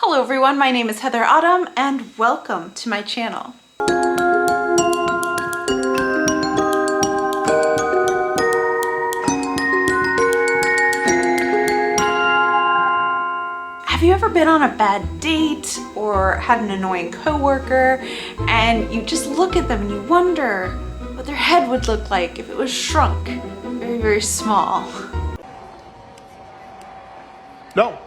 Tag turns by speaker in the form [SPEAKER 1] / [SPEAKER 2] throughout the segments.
[SPEAKER 1] Hello everyone, my name is Heather Autumn and welcome to my channel. Have you ever been on a bad date or had an annoying coworker and you just look at them and you wonder what their head would look like if it was shrunk very, very small?
[SPEAKER 2] No.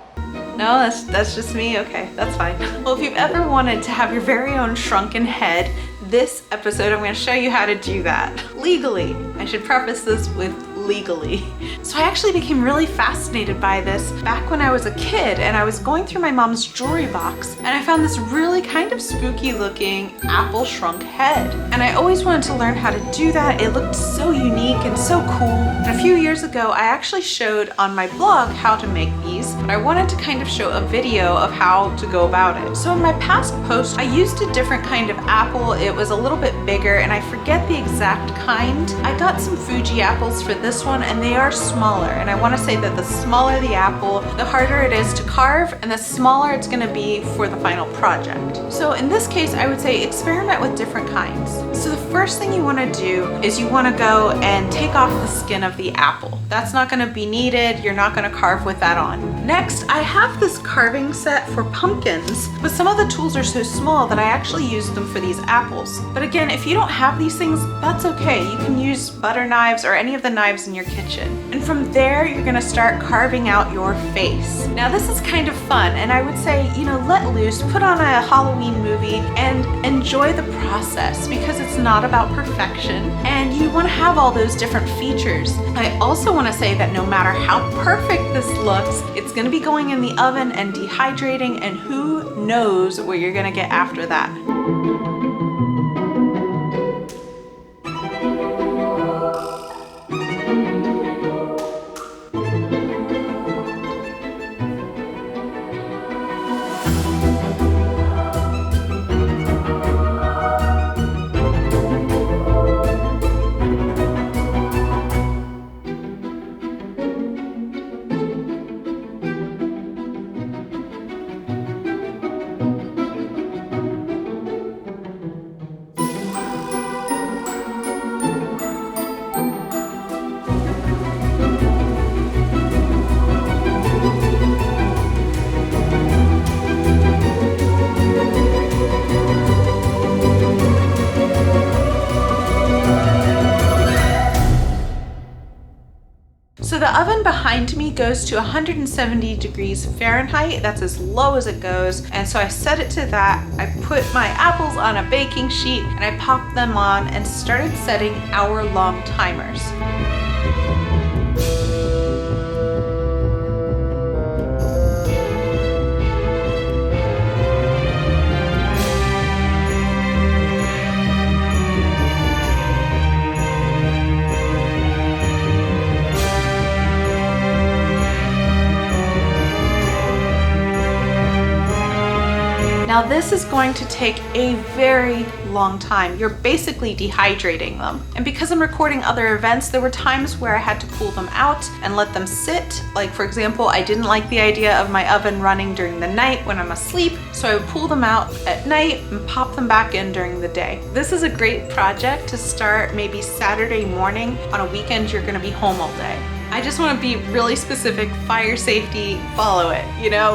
[SPEAKER 1] No, that's just me? Okay, that's fine. Well, if you've ever wanted to have your very own shrunken head, this episode I'm going to show you how to do that legally. I should preface this with legally. So I actually became really fascinated by this back when I was a kid and I was going through my mom's jewelry box and I found this really kind of spooky looking apple shrunk head. And I always wanted to learn how to do that. It looked so unique and so cool. And a few years ago, I actually showed on my blog how to make these, but I wanted to kind of show a video of how to go about it. So in my past post, I used a different kind of apple. It was a little bit bigger and I forget the exact kind. I got some Fuji apples for this one and they are smaller, and I want to say that the smaller the apple, the harder it is to carve and the smaller it's going to be for the final project. So in this case, I would say experiment with different kinds. So the first thing you want to do is you want to go and take off the skin of the apple. That's not going to be needed. You're not going to carve with that on. Next, I have this carving set for pumpkins, but some of the tools are so small that I actually use them for these apples. But again, if you don't have these things, that's okay. You can use butter knives or any of the knives in your kitchen. And from there, you're gonna start carving out your face. Now this is kind of fun, and I would say, let loose, put on a Halloween movie and enjoy the process because it's not about perfection and you wanna have all those different features. I also wanna say that no matter how perfect this looks, it's gonna be going in the oven and dehydrating, and who knows what you're gonna get after that. So the oven behind me goes to 170 degrees Fahrenheit. That's as low as it goes. And so I set it to that. I put my apples on a baking sheet and I popped them on and started setting hour-long timers. Now this is going to take a very long time. You're basically dehydrating them. And because I'm recording other events, there were times where I had to pull them out and let them sit. Like for example, I didn't like the idea of my oven running during the night when I'm asleep, so I would pull them out at night and pop them back in during the day. This is a great project to start maybe Saturday morning. On a weekend, you're gonna be home all day. I just want to be really specific, fire safety, follow it,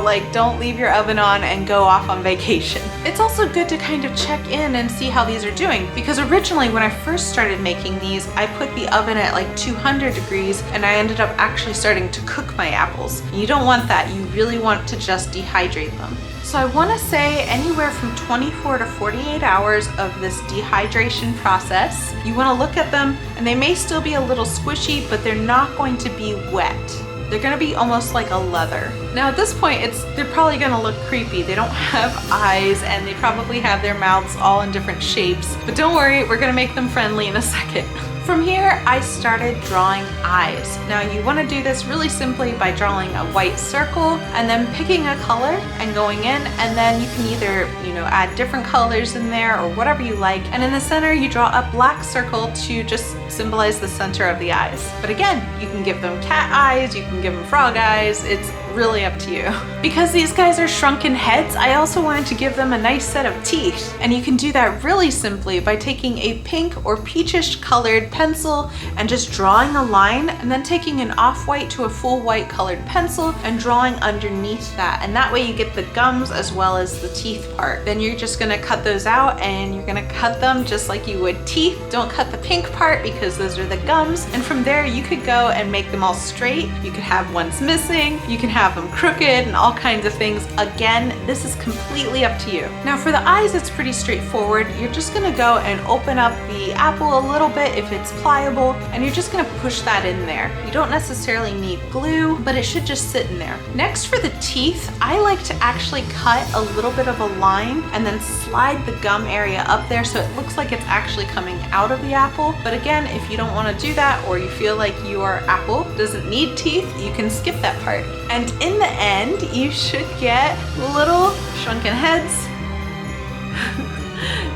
[SPEAKER 1] like don't leave your oven on and go off on vacation. It's also good to kind of check in and see how these are doing, because originally when I first started making these, I put the oven at like 200 degrees and I ended up actually starting to cook my apples. You don't want that, you really want to just dehydrate them. So I want to say anywhere from 24 to 48 hours of this dehydration process. You want to look at them and they may still be a little squishy, but they're not going to be wet. They're gonna be almost like a leather. Now at this point, they're probably gonna look creepy. They don't have eyes and they probably have their mouths all in different shapes, but don't worry, we're gonna make them friendly in a second. From here, I started drawing eyes. Now you want to do this really simply by drawing a white circle and then picking a color and going in, and then you can either, add different colors in there or whatever you like. And in the center, you draw a black circle to just symbolize the center of the eyes. But again, you can give them cat eyes, you can give them frog eyes. It's really up to you. Because these guys are shrunken heads, I also wanted to give them a nice set of teeth. And you can do that really simply by taking a pink or peachish colored pencil and just drawing a line, and then taking an off-white to a full white colored pencil and drawing underneath that. And that way you get the gums as well as the teeth part. Then you're just gonna cut those out, and you're gonna cut them just like you would teeth. Don't cut the pink part because those are the gums. And from there you could go and make them all straight. You could have ones missing, you can have them crooked, and all kinds of things. Again, this is completely up to you. Now for the eyes, it's pretty straightforward. You're just gonna go and open up the apple a little bit if it's pliable, and you're just gonna push that in there. You don't necessarily need glue, but it should just sit in there. Next, for the teeth, I like to actually cut a little bit of a line and then slide the gum area up there so it looks like it's actually coming out of the apple. But again, if you don't want to do that, or you feel like your apple doesn't need teeth, you can skip that part. And in the end, you should get little shrunken heads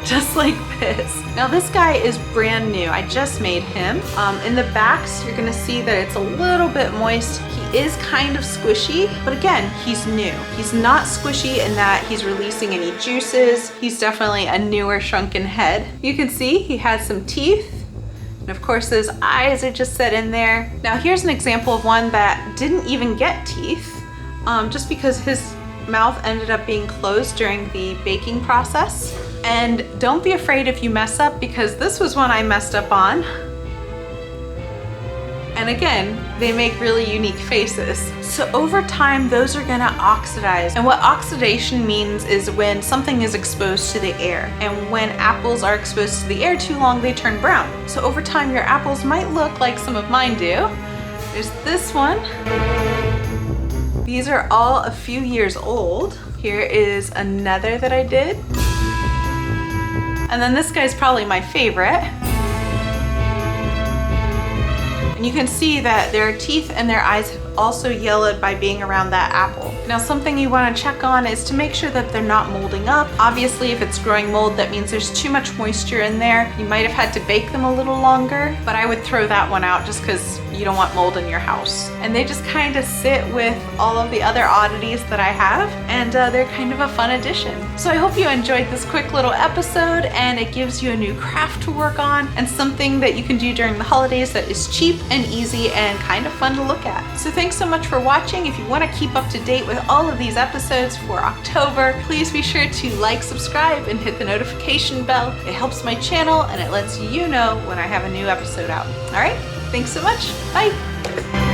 [SPEAKER 1] just like this. Now this guy is brand new. I just made him. In the backs, you're gonna see that it's a little bit moist. He is kind of squishy, but again, he's new. He's not squishy in that he's releasing any juices. He's definitely a newer shrunken head. You can see he has some teeth. And of course, those eyes are just set in there. Now here's an example of one that didn't even get teeth, just because his mouth ended up being closed during the baking process. And don't be afraid if you mess up, because this was one I messed up on. And again, they make really unique faces. So over time, those are gonna oxidize. And what oxidation means is when something is exposed to the air. And when apples are exposed to the air too long, they turn brown. So over time, your apples might look like some of mine do. There's this one. These are all a few years old. Here is another that I did. And then this guy's probably my favorite. And you can see that their teeth and their eyes have also yellowed by being around that apple. Now something you want to check on is to make sure that they're not molding up. Obviously, if it's growing mold, that means there's too much moisture in there. You might have had to bake them a little longer, but I would throw that one out just because you don't want mold in your house. And they just kind of sit with all of the other oddities that I have, and they're kind of a fun addition. So I hope you enjoyed this quick little episode, and it gives you a new craft to work on and something that you can do during the holidays that is cheap and easy and kind of fun to look at. So thanks so much for watching. If you want to keep up to date with all of these episodes for October, please be sure to like, subscribe, and hit the notification bell. It helps my channel and it lets you know when I have a new episode out. All right, thanks so much. Bye.